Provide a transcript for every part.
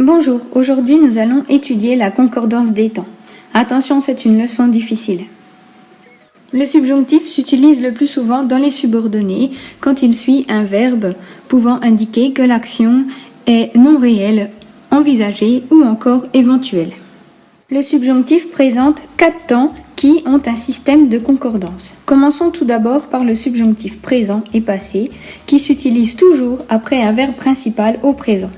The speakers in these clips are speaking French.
Bonjour, aujourd'hui nous allons étudier la concordance des temps. Attention, c'est une leçon difficile. Le subjonctif s'utilise le plus souvent dans les subordonnés quand il suit un verbe pouvant indiquer que l'action est non réelle, envisagée ou encore éventuelle. Le subjonctif présente 4 temps qui ont un système de concordance. Commençons tout d'abord par le subjonctif présent et passé qui s'utilise toujours après un verbe principal au présent.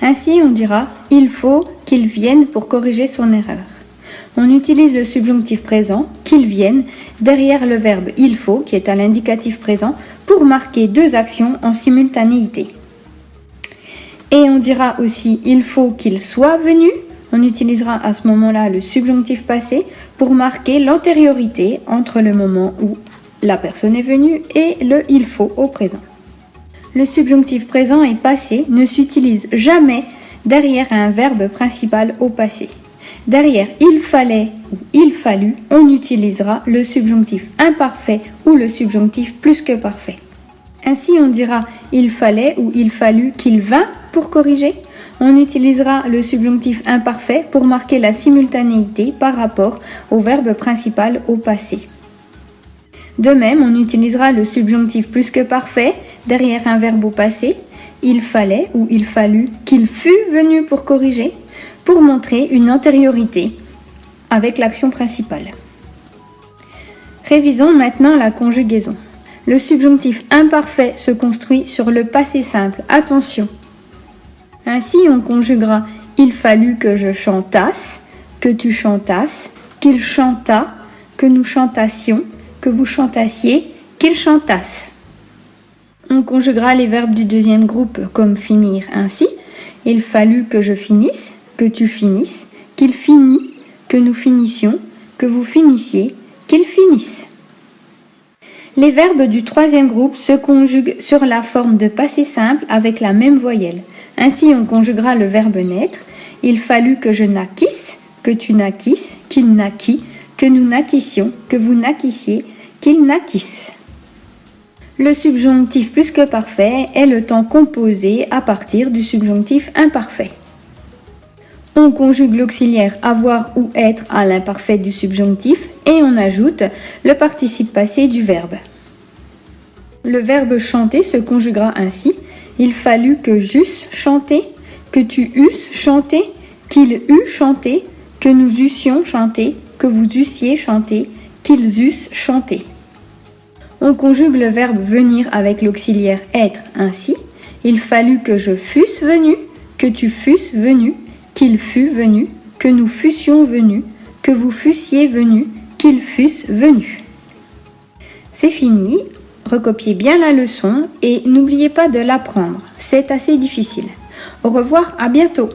Ainsi, on dira « il faut qu'il vienne pour corriger son erreur ». On utilise le subjonctif présent « qu'il vienne » derrière le verbe « il faut » qui est à l'indicatif présent pour marquer deux actions en simultanéité. Et on dira aussi « il faut qu'il soit venu ». On utilisera à ce moment-là le subjonctif passé pour marquer l'antériorité entre le moment où la personne est venue et le « il faut » au présent. Le subjonctif présent et passé ne s'utilise jamais derrière un verbe principal au passé. Derrière il fallait ou il fallut, on utilisera le subjonctif imparfait ou le subjonctif plus que parfait. Ainsi, on dira il fallait ou il fallut qu'il vint pour corriger. On utilisera le subjonctif imparfait pour marquer la simultanéité par rapport au verbe principal au passé. De même, on utilisera le subjonctif plus que parfait derrière un verbe au passé, il fallait ou il fallut qu'il fût venu pour corriger, pour montrer une antériorité avec l'action principale. Révisons maintenant la conjugaison. Le subjonctif imparfait se construit sur le passé simple. Attention! Ainsi, on conjuguera il fallut que je chantasse, que tu chantasses, qu'il chanta, que nous chantassions, que vous chantassiez, qu'il chantasse. On conjuguera les verbes du deuxième groupe comme finir ainsi. Il fallut que je finisse, que tu finisses, qu'il finit, que nous finissions, que vous finissiez, qu'il finisse. Les verbes du troisième groupe se conjuguent sur la forme de passé simple avec la même voyelle. Ainsi, on conjuguera le verbe naître. Il fallut que je naquisse, que tu naquisses, qu'il naquit, que nous naquissions, que vous naquissiez, qu'il naquisse. Le subjonctif plus que parfait est le temps composé à partir du subjonctif imparfait. On conjugue l'auxiliaire avoir ou être à l'imparfait du subjonctif et on ajoute le participe passé du verbe. Le verbe chanter se conjuguera ainsi. Il fallut que j'eusse chanté, que tu eusses chanté, qu'il eût chanté, que nous eussions chanté, que vous eussiez chanté, qu'ils eussent chanté. On conjugue le verbe venir avec l'auxiliaire être ainsi. Il fallut que je fusse venu, que tu fusses venu, qu'il fût venu, que nous fussions venus, que vous fussiez venus, qu'ils fussent venus. C'est fini. Recopiez bien la leçon et n'oubliez pas de l'apprendre. C'est assez difficile. Au revoir, à bientôt.